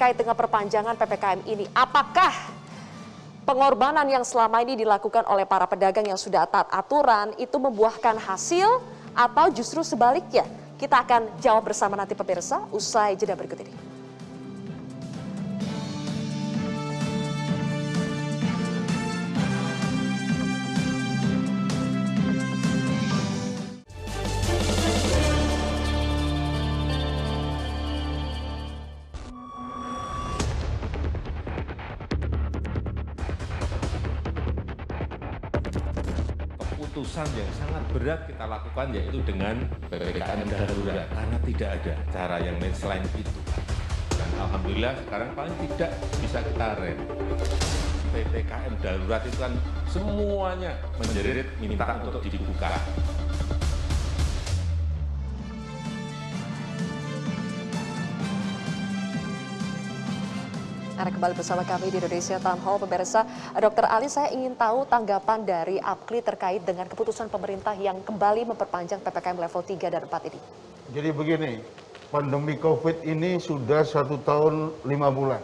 terkait dengan perpanjangan PPKM ini. Apakah pengorbanan yang selama ini dilakukan oleh para pedagang yang sudah taat aturan itu membuahkan hasil atau justru sebaliknya? Kita akan jawab bersama nanti pemirsa usai jeda berikut ini. Keputusan yang sangat berat kita lakukan yaitu dengan PPKM darurat karena tidak ada cara yang lain selain itu. Dan alhamdulillah sekarang paling tidak bisa kita rem. PPKM darurat itu kan semuanya menjerit minta untuk dibuka. Anda kembali bersama kami di Indonesia Town Hall, pemirsa. Dr. Ali, saya ingin tahu tanggapan dari APKLI terkait dengan keputusan pemerintah yang kembali memperpanjang PPKM level 3 dan 4 ini. Jadi begini, pandemi COVID ini sudah 1 tahun 5 bulan.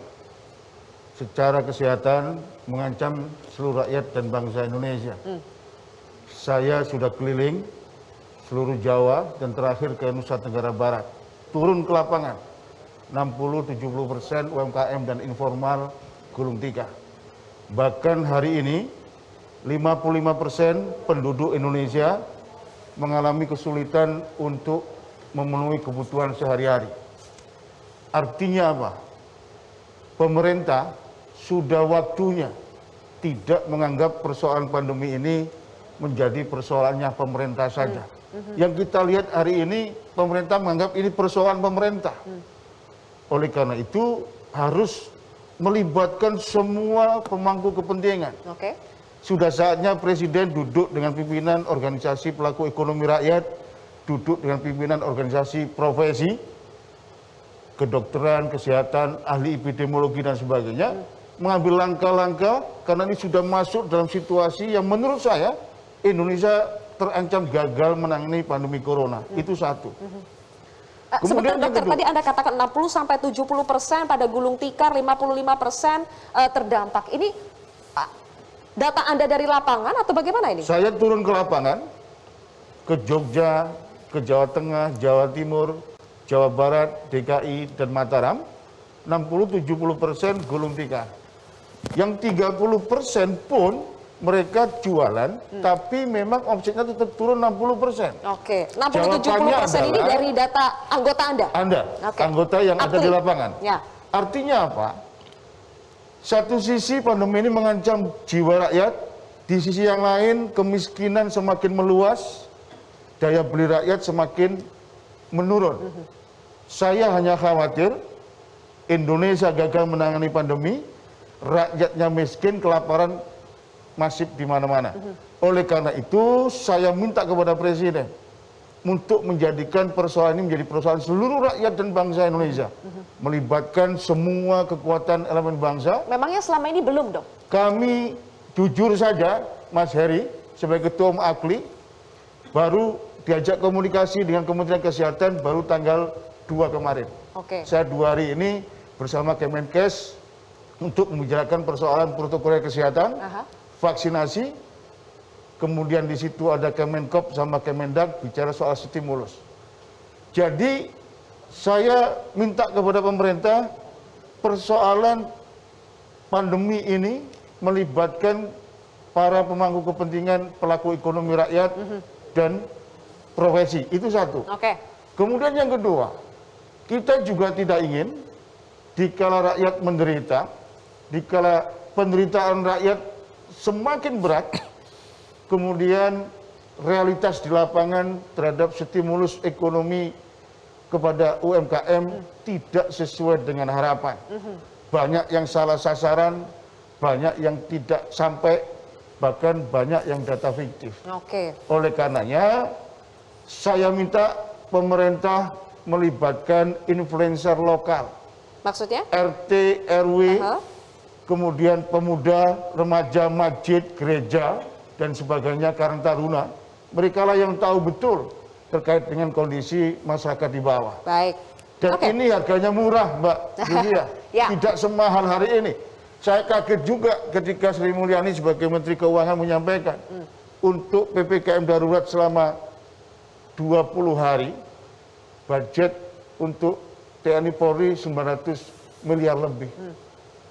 Secara kesehatan mengancam seluruh rakyat dan bangsa Indonesia. Saya sudah keliling seluruh Jawa dan terakhir ke Nusa Tenggara Barat. Turun ke lapangan. 60-70% UMKM dan informal gulung tikar. Bahkan hari ini 55% penduduk Indonesia mengalami kesulitan untuk memenuhi kebutuhan sehari-hari. Artinya apa? Pemerintah sudah waktunya tidak menganggap persoalan pandemi ini menjadi persoalannya pemerintah saja. Yang kita lihat hari ini, pemerintah menganggap ini persoalan pemerintah. Oleh karena itu harus melibatkan semua pemangku kepentingan. Sudah saatnya Presiden duduk dengan pimpinan organisasi pelaku ekonomi rakyat, duduk dengan pimpinan organisasi profesi, kedokteran, kesehatan, ahli epidemiologi dan sebagainya, mengambil langkah-langkah karena ini sudah masuk dalam situasi yang menurut saya Indonesia terancam gagal menangani pandemi corona. Itu satu. Sebentar dokter, tadi Anda katakan 60-70% pada gulung tikar, 55% terdampak. Ini data Anda dari lapangan atau bagaimana ini? Saya turun ke lapangan, ke Jogja, ke Jawa Tengah, Jawa Timur, Jawa Barat, DKI, dan Mataram. 60-70% gulung tikar. Yang 30% pun mereka jualan, tapi memang omsetnya tetap turun 60%. Oke, 60-70% ini dari data anggota Anda? Anggota yang ada di lapangan. Ya. Artinya apa? Satu sisi pandemi ini mengancam jiwa rakyat, di sisi yang lain kemiskinan semakin meluas, daya beli rakyat semakin menurun. Saya hanya khawatir Indonesia gagal menangani pandemi, rakyatnya miskin, kelaparan masif di mana-mana. Oleh karena itu, saya minta kepada Presiden untuk menjadikan persoalan ini menjadi persoalan seluruh rakyat dan bangsa Indonesia. Melibatkan semua kekuatan elemen bangsa. Memangnya selama ini belum, Dok? Kami jujur saja, Mas Heri, sebagai Ketua Umum APKLI, baru diajak komunikasi dengan Kementerian Kesehatan baru tanggal 2 kemarin. Saya 2 hari ini bersama Kemenkes untuk membicarakan persoalan protokol kesehatan, vaksinasi, kemudian di situ ada Kemenkop sama Kemendak bicara soal stimulus. Jadi saya minta kepada pemerintah persoalan pandemi ini melibatkan para pemangku kepentingan pelaku ekonomi rakyat dan profesi. Itu satu. Kemudian yang kedua, kita juga tidak ingin dikala rakyat menderita, dikala penderitaan rakyat semakin berat, kemudian realitas di lapangan terhadap stimulus ekonomi kepada UMKM tidak sesuai dengan harapan. Banyak yang salah sasaran, banyak yang tidak sampai, bahkan banyak yang data fiktif. Oleh karenanya, saya minta pemerintah melibatkan influencer lokal. Maksudnya? RT, RW, kemudian pemuda, remaja, masjid, gereja, dan sebagainya, Karang Taruna. Mereka lah yang tahu betul terkait dengan kondisi masyarakat di bawah. Dan ini harganya murah, Mbak Julia. Ya. Tidak semahal hari ini. Saya kaget juga ketika Sri Mulyani sebagai Menteri Keuangan menyampaikan untuk PPKM darurat selama 20 hari, budget untuk TNI Polri 900 miliar lebih.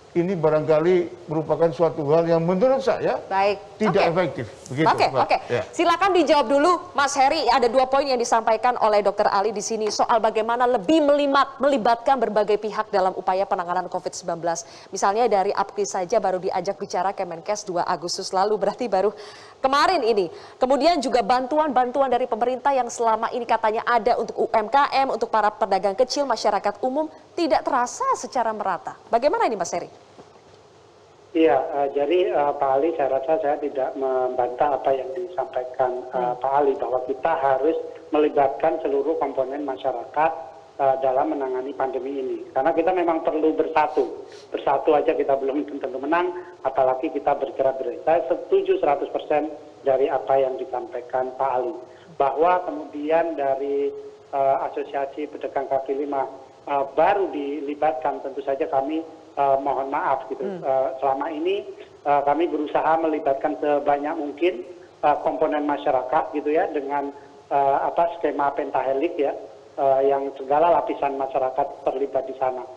Ini barangkali merupakan suatu hal yang menurut saya tidak efektif. Begitu, Oke. Ya. Silakan dijawab dulu, Mas Heri. Ada 2 poin yang disampaikan oleh Dr. Ali di sini soal bagaimana lebih melibatkan berbagai pihak dalam upaya penanganan COVID-19. Misalnya dari APKI saja baru diajak bicara Kemenkes 2 Agustus lalu, berarti baru kemarin ini. Kemudian juga bantuan-bantuan dari pemerintah yang selama ini katanya ada untuk UMKM, untuk para pedagang kecil, masyarakat umum, tidak terasa secara merata. Bagaimana ini, Mas Heri? Iya, jadi Pak Ali, saya rasa saya tidak membantah apa yang disampaikan Pak Ali, bahwa kita harus melibatkan seluruh komponen masyarakat dalam menangani pandemi ini. Karena kita memang perlu bersatu. Bersatu aja kita belum tentu menang, apalagi kita bergerak-gerak. Saya setuju 100% dari apa yang disampaikan Pak Ali. Bahwa kemudian dari Asosiasi Pedagang Kaki Lima baru dilibatkan, tentu saja kami mohon maaf gitu. Selama ini kami berusaha melibatkan sebanyak mungkin komponen masyarakat gitu ya, dengan skema pentahelik ya, yang segala lapisan masyarakat terlibat di sana.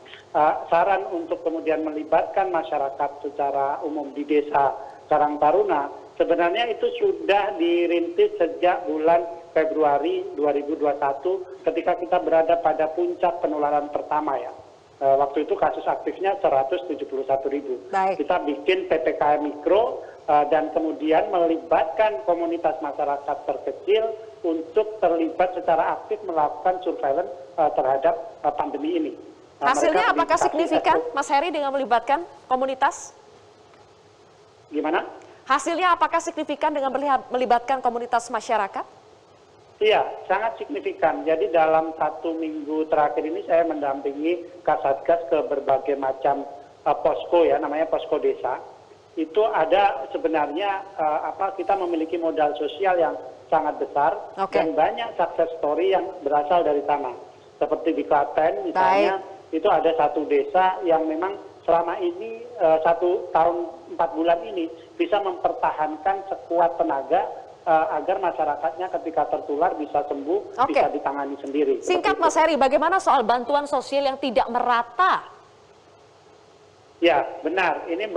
Saran untuk kemudian melibatkan masyarakat secara umum di desa Karang Taruna sebenarnya itu sudah dirintis sejak bulan Februari 2021 ketika kita berada pada puncak penularan pertama ya. Waktu itu kasus aktifnya 171.000. Kita bikin PPKM mikro dan kemudian melibatkan komunitas masyarakat terkecil untuk terlibat secara aktif melakukan surveillance terhadap pandemi ini. Hasilnya apakah signifikan, Mas Heri, dengan melibatkan komunitas? Gimana? Hasilnya apakah signifikan dengan melibatkan komunitas masyarakat? Iya, sangat signifikan. Jadi dalam 1 minggu terakhir ini saya mendampingi Kasatgas ke berbagai macam posko ya, namanya posko desa. Itu ada sebenarnya kita memiliki modal sosial yang sangat besar dan banyak success story yang berasal dari sana. Seperti di Klaten misalnya, itu ada satu desa yang memang selama ini 1 tahun 4 bulan ini bisa mempertahankan sekuat tenaga agar masyarakatnya ketika tertular bisa sembuh, bisa ditangani sendiri. Singkat Mas Heri, bagaimana soal bantuan sosial yang tidak merata? Ya, benar. Ini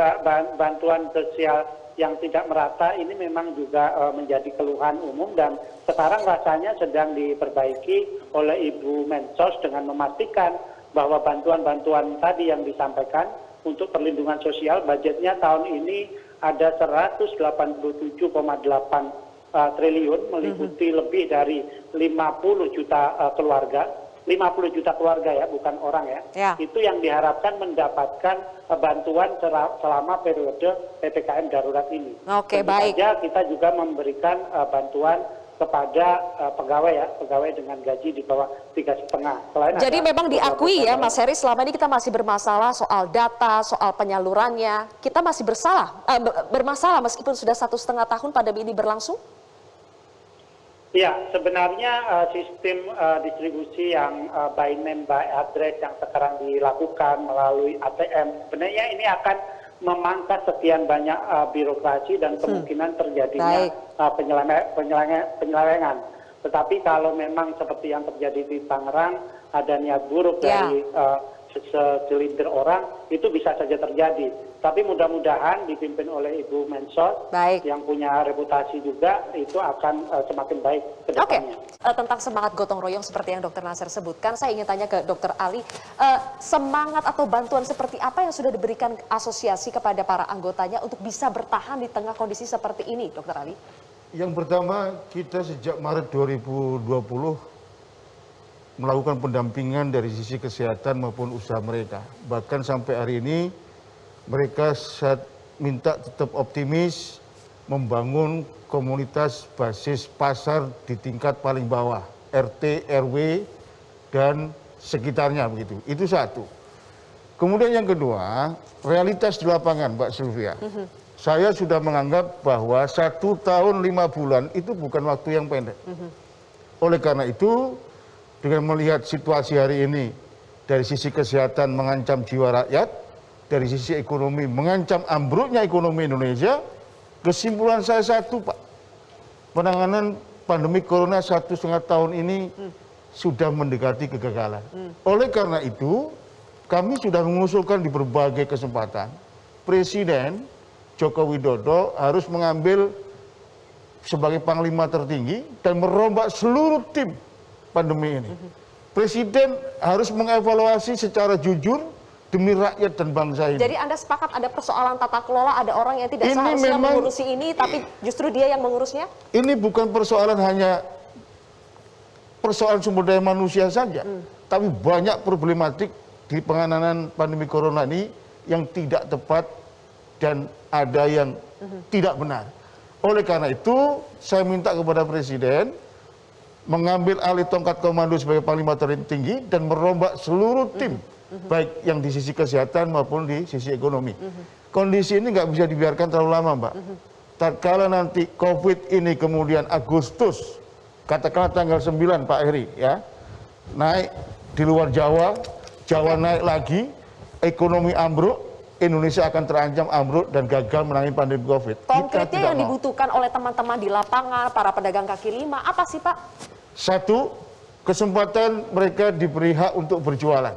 bantuan sosial yang tidak merata ini memang juga menjadi keluhan umum dan sekarang rasanya sedang diperbaiki oleh Ibu Mensos dengan memastikan bahwa bantuan-bantuan tadi yang disampaikan untuk perlindungan sosial budgetnya tahun ini ada 187,8 triliun, meliputi lebih dari 50 juta keluarga, 50 juta keluarga ya, bukan orang ya. Itu yang diharapkan mendapatkan bantuan selama periode PPKM darurat ini. Tentu saja kita juga memberikan bantuan kepada pegawai dengan gaji di bawah 3,5. Jadi memang diakui ya Mas Heri, selama ini kita masih bermasalah soal data, soal penyalurannya. Kita masih bermasalah meskipun sudah 1,5 tahun pandemi ini berlangsung? Ya, sebenarnya sistem distribusi yang by name by address yang sekarang dilakukan melalui ATM, sebenarnya ini akan memangkas sekian banyak birokrasi dan kemungkinan terjadinya penyelewengan. Tetapi kalau memang seperti yang terjadi di Tangerang, ada niat buruk dari segelintir orang, itu bisa saja terjadi. Tapi mudah-mudahan dipimpin oleh Ibu Mensos yang punya reputasi juga, itu akan semakin baik ke depannya. Tentang semangat gotong royong seperti yang Dr. Nasir sebutkan, saya ingin tanya ke Dr. Ali, semangat atau bantuan seperti apa yang sudah diberikan asosiasi kepada para anggotanya untuk bisa bertahan di tengah kondisi seperti ini, Dr. Ali? Yang pertama, kita sejak Maret 2020 melakukan pendampingan dari sisi kesehatan maupun usaha mereka. Bahkan sampai hari ini mereka minta tetap optimis membangun komunitas basis pasar di tingkat paling bawah, RT, RW, dan sekitarnya begitu. Itu satu. Kemudian yang kedua, realitas di lapangan, Mbak Sylvia. Saya sudah menganggap bahwa 1 tahun 5 bulan itu bukan waktu yang pendek. Oleh karena itu, dengan melihat situasi hari ini dari sisi kesehatan mengancam jiwa rakyat, dari sisi ekonomi mengancam ambruknya ekonomi Indonesia. Kesimpulan saya satu, Pak, penanganan pandemi corona 1,5 tahun ini sudah mendekati kegagalan. Oleh karena itu, kami sudah mengusulkan di berbagai kesempatan, Presiden Joko Widodo harus mengambil sebagai panglima tertinggi dan merombak seluruh tim pandemi ini. Presiden harus mengevaluasi secara jujur demi rakyat dan bangsa ini. Jadi Anda sepakat ada persoalan tata kelola, ada orang yang tidak seharusnya mengurusi ini, tapi justru dia yang mengurusnya? Ini bukan persoalan hanya persoalan sumber daya manusia saja, tapi banyak problematik di penanganan pandemi corona ini yang tidak tepat dan ada yang tidak benar. Oleh karena itu, saya minta kepada Presiden mengambil alih tongkat komando sebagai panglima tertinggi dan merombak seluruh tim, baik yang di sisi kesehatan maupun di sisi ekonomi. Kondisi ini nggak bisa dibiarkan terlalu lama, Mbak. Tatkala nanti COVID ini kemudian Agustus, katakanlah tanggal 9 Pak Heri, ya, naik di luar Jawa, Jawa naik lagi, ekonomi ambruk, Indonesia akan terancam ambruk dan gagal menangani pandemi COVID. Konkretnya yang dibutuhkan oleh teman-teman di lapangan, para pedagang kaki lima, apa sih Pak? Satu, kesempatan mereka diberi hak untuk berjualan.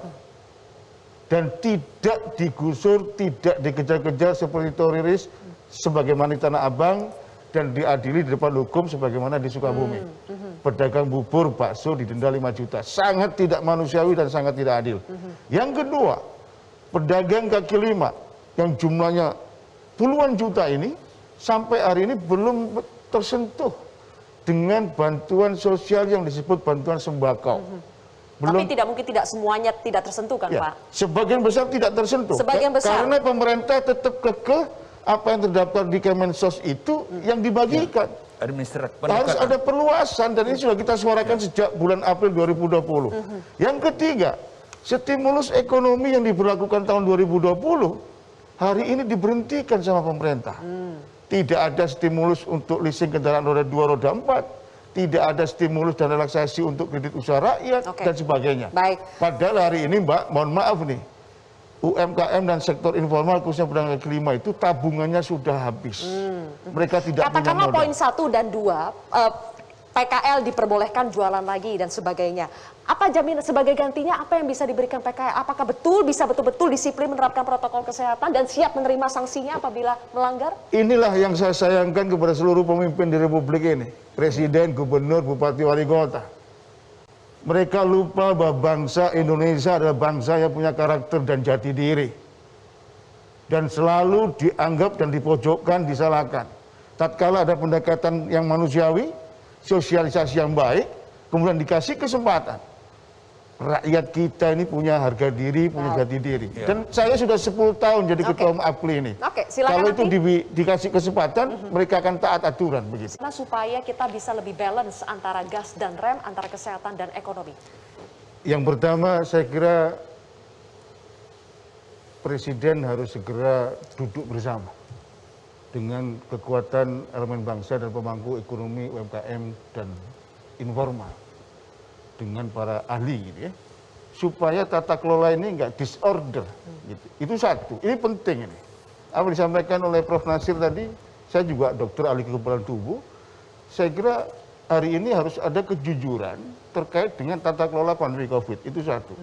Dan tidak digusur, tidak dikejar-kejar seperti teroris sebagaimana di Tanah Abang dan diadili di depan hukum sebagaimana di Sukabumi. Pedagang bubur, bakso didenda 5 juta. Sangat tidak manusiawi dan sangat tidak adil. Yang kedua, pedagang kaki lima yang jumlahnya puluhan juta ini sampai hari ini belum tersentuh dengan bantuan sosial yang disebut bantuan sembako. Tapi tidak mungkin tidak semuanya tidak tersentuh kan, ya, Pak? Sebagian besar tidak tersentuh. Sebagian besar. Karena pemerintah tetap kekeh apa yang terdaftar di Kemensos itu yang dibagikan. Ya, administratif. Harus ada perluasan dan ini sudah kita suarakan sejak bulan April 2020. Yang ketiga, stimulus ekonomi yang diberlakukan tahun 2020 hari ini diberhentikan sama pemerintah. Tidak ada stimulus untuk leasing kendaraan roda 2, roda 4. Tidak ada stimulus dan relaksasi untuk kredit usaha rakyat dan sebagainya. Baik. Padahal hari ini, Mbak, mohon maaf nih, UMKM dan sektor informal khususnya pedagang kaki lima itu tabungannya sudah habis. Mereka tidak punya Katakanlah modal. poin 1 dan 2, PKL diperbolehkan jualan lagi dan sebagainya. Apa jaminan sebagai gantinya apa yang bisa diberikan PKL? Apakah bisa betul-betul disiplin menerapkan protokol kesehatan dan siap menerima sanksinya apabila melanggar? Inilah yang saya sayangkan kepada seluruh pemimpin di Republik ini. Presiden, Gubernur, Bupati, Wali Kota. Mereka lupa bahwa bangsa Indonesia adalah bangsa yang punya karakter dan jati diri. Dan selalu dianggap dan dipojokkan, disalahkan. Tatkala ada pendekatan yang manusiawi, sosialisasi yang baik, kemudian dikasih kesempatan. Rakyat kita ini punya harga diri, punya jati diri. Dan saya sudah 10 tahun jadi ketua APLI ini. Silakan. Kalau itu dikasih kesempatan, mereka akan taat aturan begitu. Nah, supaya kita bisa lebih balance antara gas dan rem, antara kesehatan dan ekonomi. Yang pertama, saya kira Presiden harus segera duduk bersama dengan kekuatan elemen bangsa dan pemangku ekonomi, UMKM, dan informal. Dengan para ahli gitu ya, supaya tata kelola ini nggak disorder gitu. Itu satu, ini penting ini. Apa disampaikan oleh Prof. Nasir tadi, saya juga dokter ahli kekebalan tubuh, saya kira hari ini harus ada kejujuran terkait dengan tata kelola pandemi COVID, itu satu.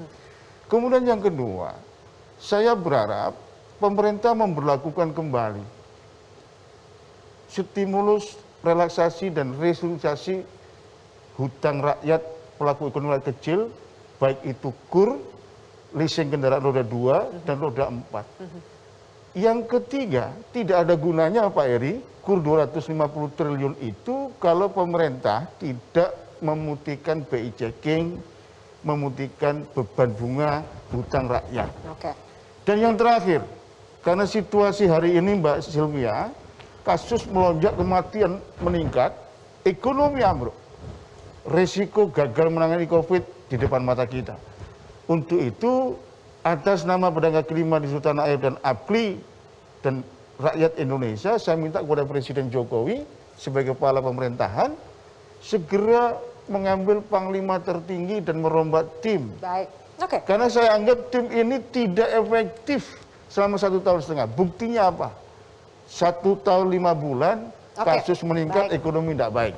Kemudian yang kedua, saya berharap pemerintah memberlakukan kembali stimulus, relaksasi, dan restrukturisasi hutang rakyat pelaku ekonomi kecil, baik itu KUR, leasing kendaraan roda 2 dan roda 4. Yang ketiga, tidak ada gunanya Pak Eri, KUR 250 triliun itu kalau pemerintah tidak memutihkan BI checking, memutihkan beban bunga hutang rakyat. Dan yang terakhir, karena situasi hari ini Mbak Sylvia, kasus melonjak, kematian meningkat, ekonomi ambruk. Risiko gagal menangani COVID di depan mata kita. Untuk itu, atas nama pedagang kaki lima di Sultan Air dan APLI dan rakyat Indonesia, saya minta kepada Presiden Jokowi sebagai kepala pemerintahan segera mengambil panglima tertinggi dan merombak tim Karena saya anggap tim ini tidak efektif selama 1,5 tahun. Buktinya apa? 1 tahun 5 bulan, kasus meningkat, ekonomi tidak baik.